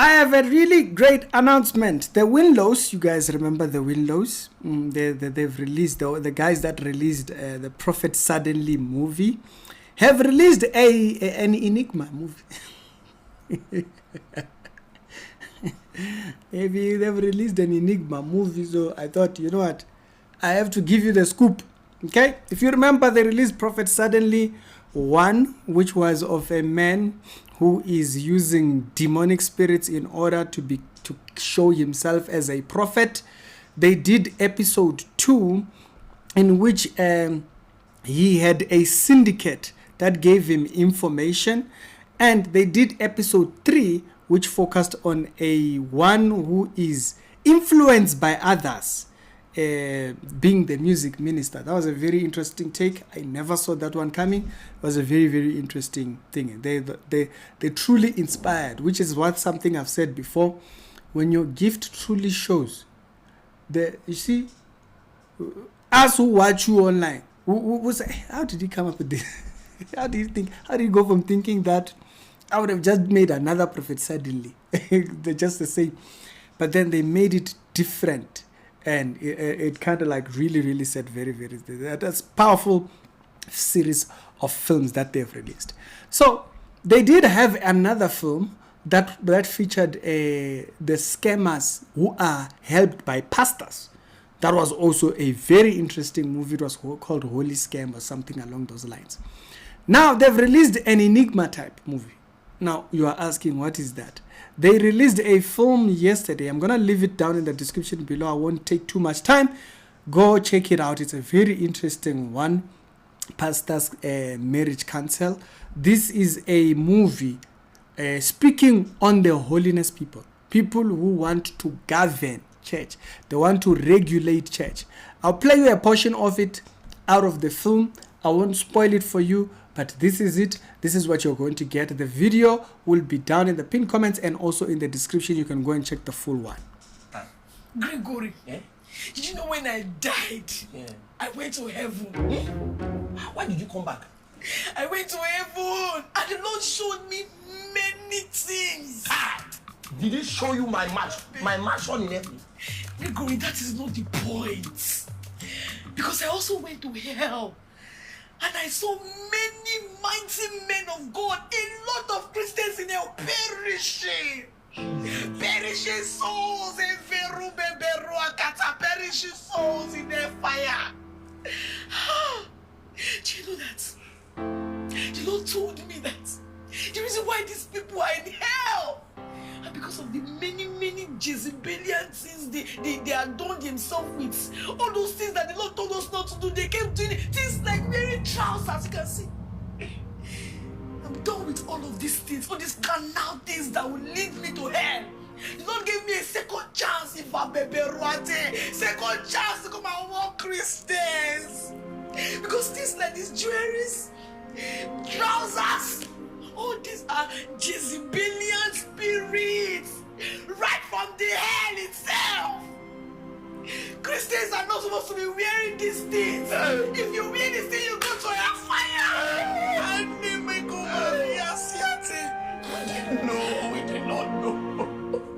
I have a really great announcement. The Winlos, you guys remember the Winlos? They've released, the guys that released the Prophet Suddenly movie, have released an Enigma movie. Maybe they've released an Enigma movie, so I thought, you know what? I have to give you the scoop. Okay? If you remember, they released Prophet Suddenly 1, which was of a man who is using demonic spirits in order to show himself as a prophet. They did episode 2, in which he had a syndicate that gave him information, and they did episode 3, which focused on one who is influenced by others, being the music minister. That was a very interesting take. I never saw that one coming. It was a very, very interesting thing. They truly inspired, which is something I've said before. When your gift truly shows, you see, us who watch you online, who say, how did he come up with this? How do you go from thinking that I would have just made another Prophet Suddenly? They're just the same. But then they made it different. And it kind of like really said very, very, that's powerful series of films that they've released. So they did have another film that featured the scammers who are helped by pastors. That was also a very interesting movie. It was called Holy Scam or something along those lines. Now they've released an Enigma type movie. Now you are asking, what is that? They released a film yesterday. I'm going to leave it down in the description below. I won't take too much time. Go check it out. It's a very interesting one. Pastor's Marriage Council. This is a movie speaking on the holiness people. People who want to govern church. They want to regulate church. I'll play you a portion of it out of the film. I won't spoil it for you, but this is it. This is what you're going to get. The video will be down in the pinned comments and also in the description. You can go and check the full one. Gregory, did you know when I died, I went to heaven? Why did you come back? I went to heaven and the Lord showed me many things. Did he show you my mansion in heaven? Gregory, that is not the point. Because I also went to hell. And I saw many mighty men of God, a lot of Christians in hell perishing. Perishing souls in perishing souls in their fire. Do you know that? The Lord told me that the reason why these people are in hell and because of the many Jezebelian things they adorned themselves with. All those things that the Lord told us not to do, they kept doing things like wearing trousers, you can see. I'm done with all of these things, all these carnal things that will lead me to hell. The Lord gave me a second chance if I'm second chance to come and walk Christians. Because things like these jewelries, trousers, all these are Jezebelian spirits, right from the hell itself. Christians are not supposed to be wearing these things. If you wear this thing, you go to hellfire. No, we did not know.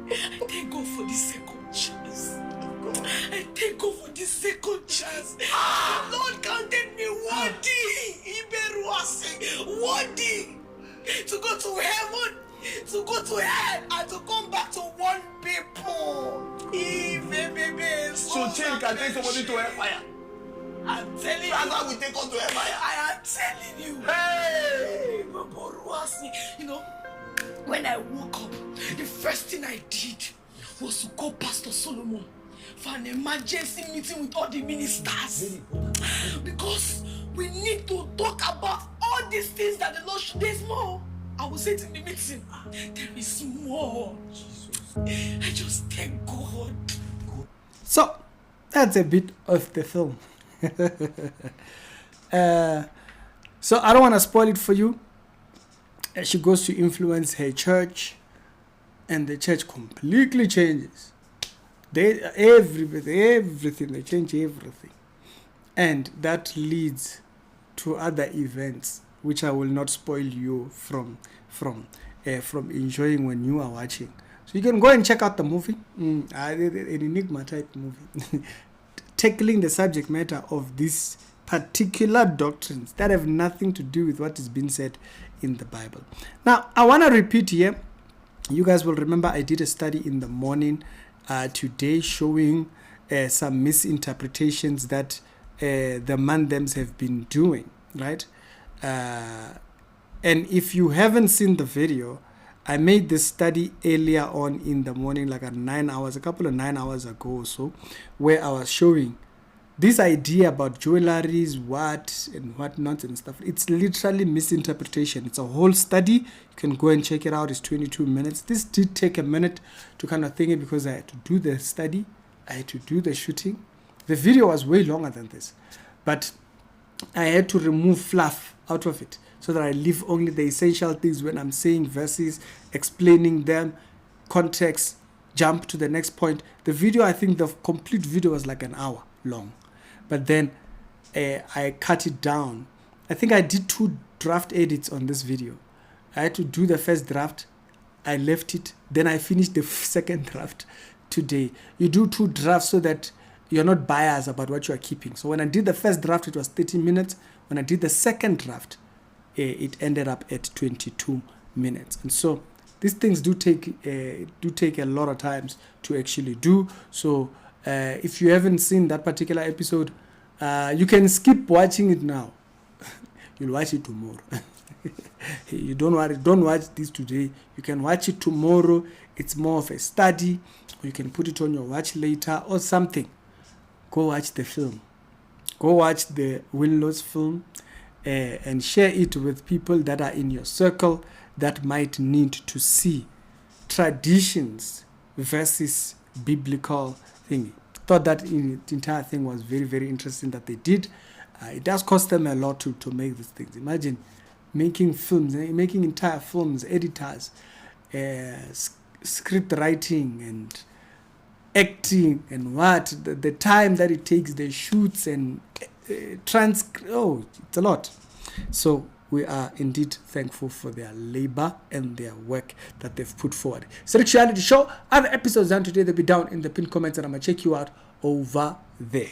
I thank God for this second chance. I thank God for this second chance. The Lord counted me worthy to go to heaven, to go to hell, and to come back to one people. So change can take somebody to hellfire. I'm telling you. That's how we take us to hellfire. I am telling you. Hey! You know, when I woke up, the first thing I did was to call Pastor Solomon for an emergency meeting with all the ministers. Because we need to talk about all these things that the Lord should. There's more. I will say it in the meeting. There is more. I just thank God. So that's a bit of the film. So I don't want to spoil it for you. She goes to influence her church, and the church completely changes. Everything, they change everything. And that leads to other events, which I will not spoil you from enjoying when you are watching. So you can go and check out the movie, an Enigma type movie, tackling the subject matter of these particular doctrines that have nothing to do with what is being said in the Bible. Now, I want to repeat here. You guys will remember I did a study in the morning today showing some misinterpretations that the Mandems have been doing, right? And if you haven't seen the video, I made this study earlier on in the morning, like at 9 hours, a couple of 9 hours ago or so, where I was showing this idea about jewelries, what and whatnot and stuff. It's literally misinterpretation. It's a whole study. You can go and check it out. It's 22 minutes. This did take a minute to kind of think it because I had to do the study. I had to do the shooting. The video was way longer than this, but I had to remove fluff out of it so that I leave only the essential things when I'm saying verses, explaining them, context, jump to the next point. The video, I think the complete video was like an hour long. But then I cut it down. I think I did 2 draft edits on this video. I had to do the first draft. I left it. Then I finished the second draft today. You do 2 drafts so that you're not biased about what you are keeping. So when I did the first draft, it was 30 minutes. When I did the second draft, it ended up at 22 minutes. And so these things do take a lot of times to actually do. So if you haven't seen that particular episode, you can skip watching it now. You'll watch it tomorrow. You don't watch this today. You can watch it tomorrow. It's more of a study. Or you can put it on your watch later or something. Go watch the film. Go watch the Winlos film and share it with people that are in your circle that might need to see traditions versus biblical thing. Thought that the entire thing was very, very interesting that they did. It does cost them a lot to make these things. Imagine making films, making entire films, editors, script writing and acting and what, the time that it takes, the shoots and it's a lot. So we are indeed thankful for their labor and their work that they've put forward. Sexuality Show, other episodes done today, they'll be down in the pinned comments and I'm going to check you out over there.